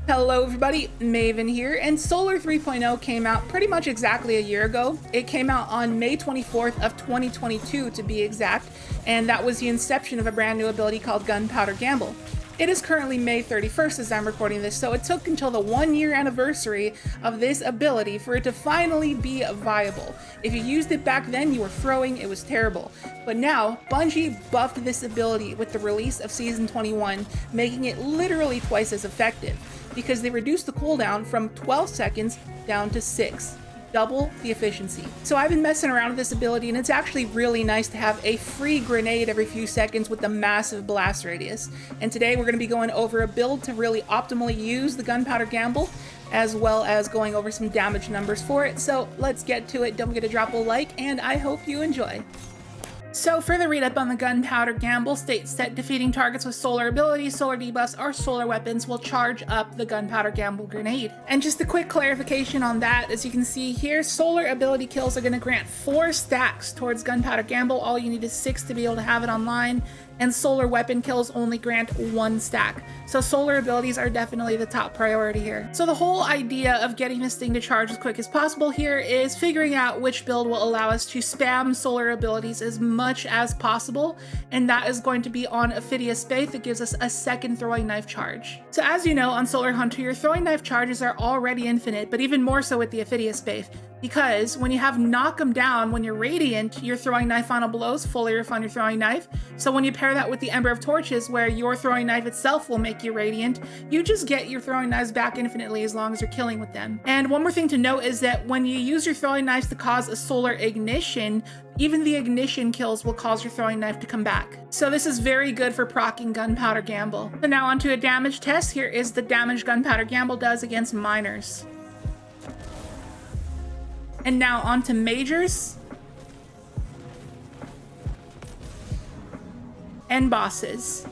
Hello everybody, Maven here, and Solar 3.0 came out pretty much exactly a year ago. It came out on May 24th of 2022 to be exact, and that was the inception of a brand new ability called Gunpowder Gamble. It is currently May 31st as I'm recording this, so it took until the 1-year anniversary of this ability for it to finally be viable. If you used it back then, you were throwing, it was terrible. But now, Bungie buffed this ability with the release of Season 21, making it literally twice as effective, because they reduced the cooldown from 12 seconds down to 6. Double the efficiency. So I've been messing around with this ability, and it's actually really nice to have a free grenade every few seconds with the massive blast radius. And today we're going to be going over a build to really optimally use the Gunpowder Gamble, as well as going over some damage numbers for it. So let's get to it. Don't forget to drop a like, and I hope you enjoy. So for the read up on the Gunpowder Gamble, states that defeating targets with solar abilities, solar debuffs, or solar weapons will charge up the Gunpowder Gamble grenade. And just a quick clarification on that, as you can see here, solar ability kills are going to grant 4 stacks towards Gunpowder Gamble. All you need is 6 to be able to have it online, and solar weapon kills only grant 1 stack. So solar abilities are definitely the top priority here. So the whole idea of getting this thing to charge as quick as possible here is figuring out which build will allow us to spam solar abilities as much as possible, and that is going to be on Ophidia Spathe. That gives us a second throwing knife charge. So as you know, on Solar Hunter, your throwing knife charges are already infinite, but even more so with the Ophidia Spathe, because when you have knock 'em down, when you're radiant, your throwing knife final blows fully refund your throwing knife. So when you pair that with the Ember of Torches, where your throwing knife itself will make you radiant, you just get your throwing knives back infinitely as long as you're killing with them. And one more thing to note is that when you use your throwing knives to cause a solar ignition, even the ignition kills will cause your throwing knife to come back. So this is very good for proccing Gunpowder Gamble. So now onto a damage test. Here is the damage Gunpowder Gamble does against miners. And now onto majors and bosses.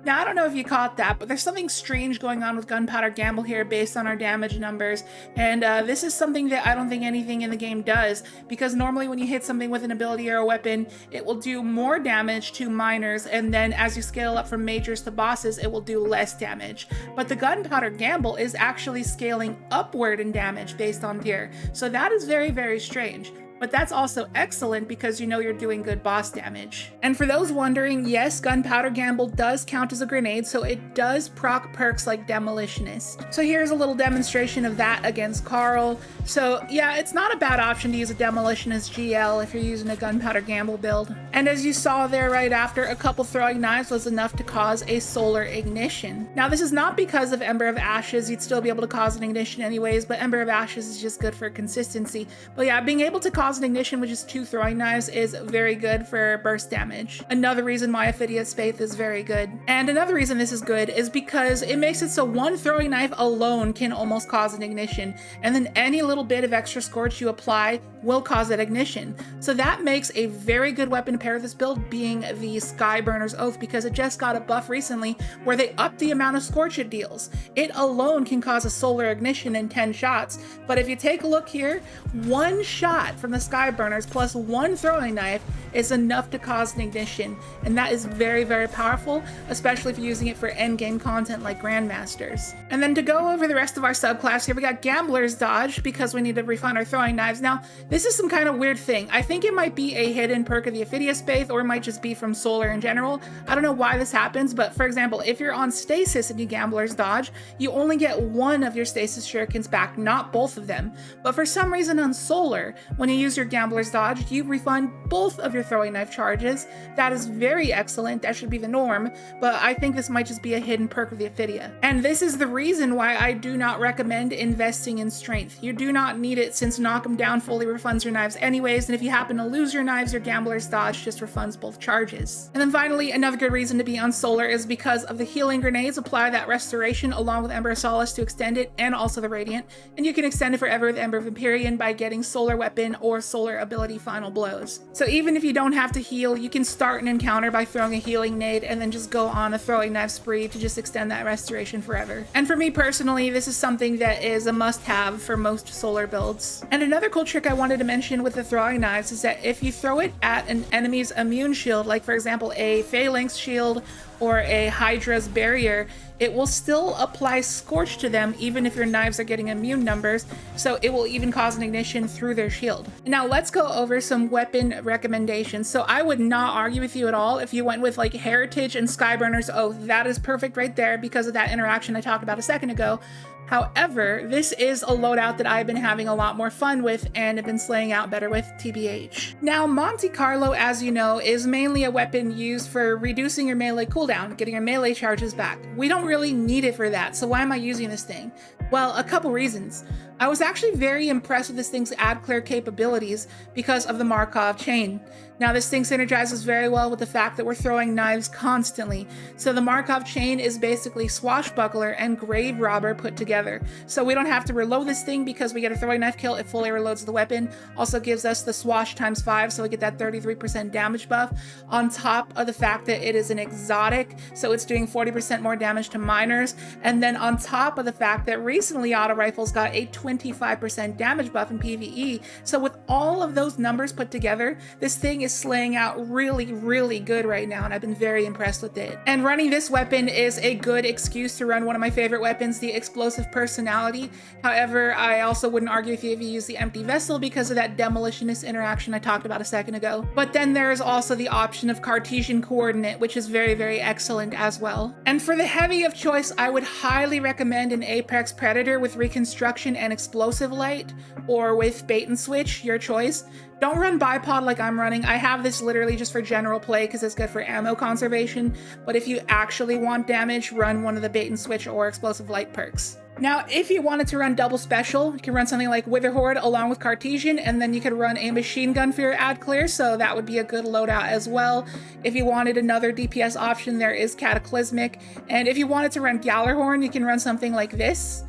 Now, I don't know if you caught that, but there's something strange going on with Gunpowder Gamble here based on our damage numbers, and this is something that I don't think anything in the game does, because normally when you hit something with an ability or a weapon, it will do more damage to miners, and then as you scale up from majors to bosses, it will do less damage. But the Gunpowder Gamble is actually scaling upward in damage based on tier, so that is very, very strange. But that's also excellent because you know you're doing good boss damage. And for those wondering, yes, Gunpowder Gamble does count as a grenade, so it does proc perks like Demolitionist. So here's a little demonstration of that against Carl. So yeah, it's not a bad option to use a Demolitionist GL if you're using a Gunpowder Gamble build. And as you saw there right after, a couple throwing knives was enough to cause a solar ignition. Now this is not because of Ember of Ashes, you'd still be able to cause an ignition anyways, but Ember of Ashes is just good for consistency. But yeah, being able to cause an ignition with just 2 throwing knives is very good for burst damage. Another reason why Ophidia Spathe is very good. And another reason this is good is because it makes it so 1 throwing knife alone can almost cause an ignition, and then any little bit of extra scorch you apply will cause that ignition. So that makes a very good weapon to pair with this build, being the Skyburner's Oath, because it just got a buff recently where they upped the amount of scorch it deals. It alone can cause a solar ignition in 10 shots, but if you take a look here, 1 shot from the Skyburners plus 1 throwing knife is enough to cause an ignition, and that is very, very powerful, especially if you're using it for endgame content like Grandmasters. And then to go over the rest of our subclass here, we got Gambler's Dodge, because we need to refine our throwing knives. Now, this is some kind of weird thing. I think it might be a hidden perk of the Ophidia Spathe, or it might just be from Solar in general. I don't know why this happens, but for example, if you're on Stasis and you Gambler's Dodge, you only get 1 of your Stasis shurikens back, not both of them. But for some reason on Solar, when you use your Gambler's Dodge, you refund both of your throwing knife charges. That is very excellent. That should be the norm, but I think this might just be a hidden perk of the Ophidia. And this is the reason why I do not recommend investing in strength. You do not need it, since knock 'em down fully refunds your knives anyways, and if you happen to lose your knives, your Gambler's Dodge just refunds both charges. And then finally, another good reason to be on Solar is because of the healing grenades. Apply that restoration along with Ember of Solace to extend it, and also the Radiant, and you can extend it forever with Ember of Empyrean by getting Solar Weapon or Solar Ability Final Blows. So even if you don't have to heal, you can start an encounter by throwing a healing nade and then just go on a throwing knife spree to just extend that restoration forever. And for me personally, this is something that is a must-have for most solar builds. And another cool trick I wanted to mention with the throwing knives is that if you throw it at an enemy's immune shield, like for example a Phalanx shield or a Hydra's barrier, it will still apply Scorch to them even if your knives are getting immune numbers, so it will even cause an ignition through their shield. Now let's go over some weapon recommendations. So I would not argue with you at all if you went with like Heritage and Skyburner's Oath. That is perfect right there because of that interaction I talked about a second ago. However, this is a loadout that I've been having a lot more fun with and have been slaying out better with, TBH. Now, Monte Carlo, as you know, is mainly a weapon used for reducing your melee cooldown, getting your melee charges back. We don't really need it for that, so why am I using this thing? Well, a couple reasons. I was actually very impressed with this thing's add clear capabilities because of the Markov chain. Now this thing synergizes very well with the fact that we're throwing knives constantly. So the Markov chain is basically Swashbuckler and Grave Robber put together. So we don't have to reload this thing because we get a throwing knife kill, it fully reloads the weapon. Also gives us the Swash ×5, so we get that 33% damage buff on top of the fact that it is an exotic, so it's doing 40% more damage to minors. And then on top of the fact that recently auto rifles got a 25% damage buff in PvE. So with all of those numbers put together, this thing is slaying out really good right now, and I've been very impressed with it. And running this weapon is a good excuse to run one of my favorite weapons, the Explosive Personality. However, I also wouldn't argue with you if you use the Empty Vessel because of that demolitionist interaction I talked about a second ago. But then there's also the option of Cartesian Coordinate, which is very excellent as well. And for the heavy of choice, I would highly recommend an Apex Predator with Reconstruction and Explosive Light, or with Bait and Switch, your choice. Don't run Bipod like I'm running. I have this literally just for general play because it's good for ammo conservation, but if you actually want damage, run one of the Bait and Switch or Explosive Light perks. Now, if you wanted to run double special, you can run something like Wither Horde along with Cartesian, and then you could run a machine gun for your add clear, so that would be a good loadout as well. If you wanted another DPS option, there is Cataclysmic, and if you wanted to run Gallarhorn, you can run something like this.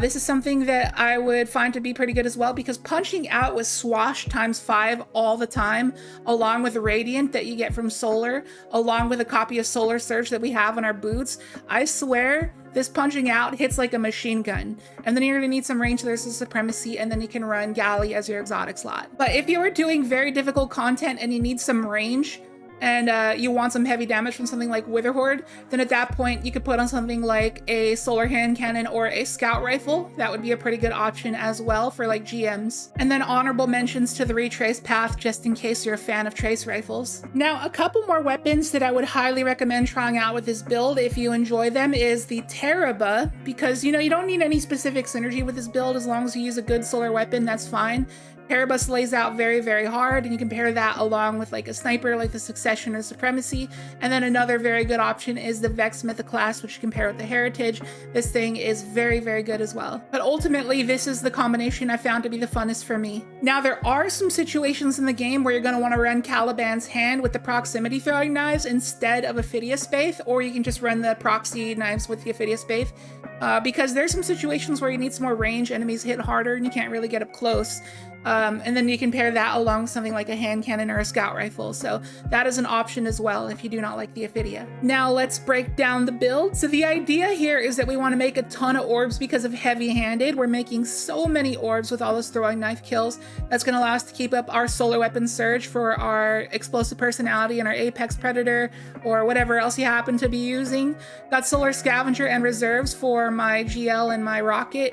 This is something that I would find to be pretty good as well, because punching out with Swash ×5 all the time, along with Radiant that you get from Solar, along with a copy of Solar Surge that we have on our boots, I swear this punching out hits like a machine gun. And then you're gonna need some range versus Supremacy, and then you can run Galley as your exotic slot. But if you are doing very difficult content and you need some range, and you want some heavy damage from something like Wither Horde, then at that point you could put on something like a solar hand cannon or a scout rifle. That would be a pretty good option as well for like GMs. And then honorable mentions to the retrace path, just in case you're a fan of trace rifles. Now, a couple more weapons that I would highly recommend trying out with this build if you enjoy them is the Teraba, because you don't need any specific synergy with this build. As long as you use a good solar weapon, that's fine. Terabus lays out very hard, and you can pair that along with like a sniper like the Succession or Supremacy. And then another very good option is the Vex Mythoclast, which you can pair with the Heritage. This thing is very good as well. But ultimately, this is the combination I found to be the funnest for me. Now, there are some situations in the game where you're going to want to run Caliban's Hand with the proximity throwing knives instead of Ophidia Spathe, or you can just run the proxy knives with the Ophidia Spathe. Because there's some situations where you need some more range, enemies hit harder, and you can't really get up close. And then you can pair that along with something like a hand cannon or a scout rifle. So that is an option as well if you do not like the Ophidia. Now let's break down the build. So the idea here is that we want to make a ton of orbs because of heavy-handed. We're making so many orbs with all those throwing knife kills. That's going to allow us to keep up our solar weapon surge for our explosive personality and our apex predator or whatever else you happen to be using. Got solar scavenger and reserves for my GL and my rocket.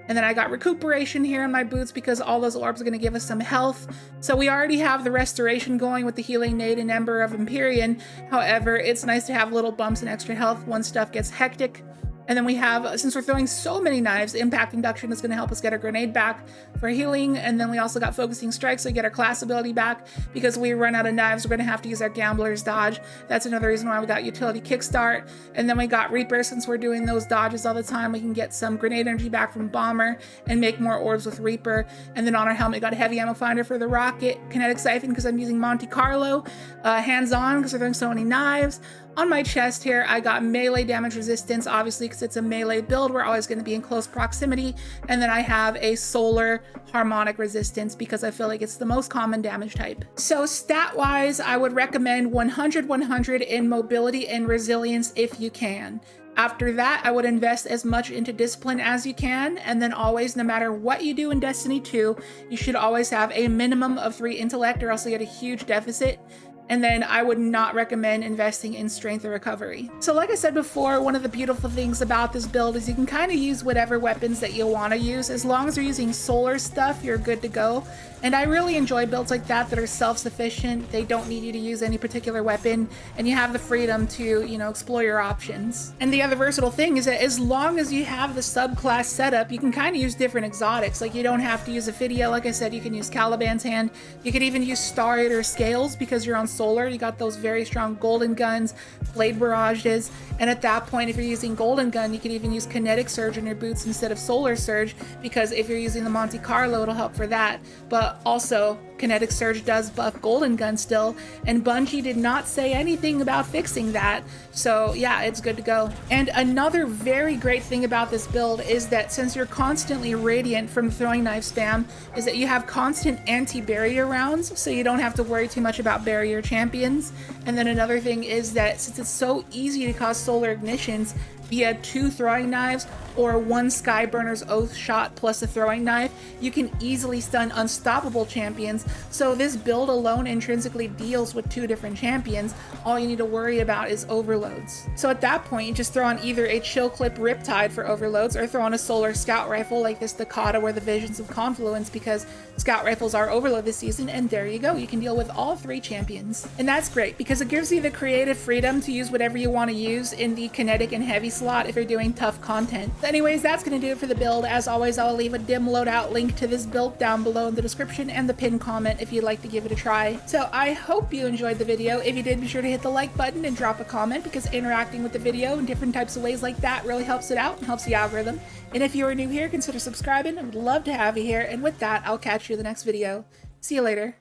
And then I got recuperation here on my boots because all those orbs are going to give us some health. So we already have the restoration going with the healing nade and Ember of Empyrean. However, it's nice to have little bumps and extra health when stuff gets hectic. And then we have, since we're throwing so many knives, Impact Induction is going to help us get our grenade back for healing. And then we also got Focusing Strike, so we get our class ability back. Because we run out of knives, we're going to have to use our Gambler's Dodge. That's another reason why we got Utility Kickstart. And then we got Reaper, since we're doing those dodges all the time. We can get some grenade energy back from Bomber and make more orbs with Reaper. And then on our helmet, we got a Heavy Ammo Finder for the rocket. Kinetic Siphon, because I'm using Monte Carlo. Hands-on, because we're throwing so many knives. On my chest here, I got melee damage resistance, obviously because it's a melee build, we're always going to be in close proximity, and then I have a solar harmonic resistance because I feel like it's the most common damage type. So stat-wise, I would recommend 100-100 in mobility and resilience if you can. After that, I would invest as much into discipline as you can, and then always, no matter what you do in Destiny 2, you should always have a minimum of 3 intellect or else you get a huge deficit. And then I would not recommend investing in strength or recovery. So like I said before, one of the beautiful things about this build is you can kind of use whatever weapons that you want to use. As long as you're using solar stuff, you're good to go. And I really enjoy builds like that are self-sufficient. They don't need you to use any particular weapon, and you have the freedom to, you know, explore your options. And the other versatile thing is that as long as you have the subclass setup, you can kind of use different exotics. Like, you don't have to use Ophidia. Like I said, you can use Caliban's Hand. You could even use Star Eater Scales because you're on solar. You got those very strong golden guns, blade barrages, and at that point, if you're using golden gun, you can even use kinetic surge in your boots instead of solar surge, because if you're using the Monte Carlo, it'll help for that. But also, kinetic surge does buff golden gun still, and Bungie did not say anything about fixing that, so yeah, it's good to go. And another very great thing about this build is that since you're constantly radiant from throwing knife spam, is that you have constant anti-barrier rounds, so you don't have to worry too much about barrier champions. And then another thing is that since it's so easy to cause solar ignitions via 2 throwing knives or 1 Skyburner's Oath shot plus a throwing knife, you can easily stun unstoppable champions. So this build alone intrinsically deals with 2 different champions. All you need to worry about is overloads. So at that point, you just throw on either a Chill Clip Riptide for overloads or throw on a Solar Scout Rifle like this Dakota or the Visions of Confluence, because Scout Rifles are overload this season, and there you go. You can deal with all 3 champions. And that's great because it gives you the creative freedom to use whatever you want to use in the kinetic and heavy slot if you're doing tough content. Anyways, that's going to do it for the build. As always, I'll leave a dim loadout link to this build down below in the description and the pinned comment if you'd like to give it a try. So I hope you enjoyed the video. If you did, be sure to hit the like button and drop a comment, because interacting with the video in different types of ways like that really helps it out and helps the algorithm. And if you are new here, consider subscribing. I would love to have you here. And with that, I'll catch you in the next video. See you later.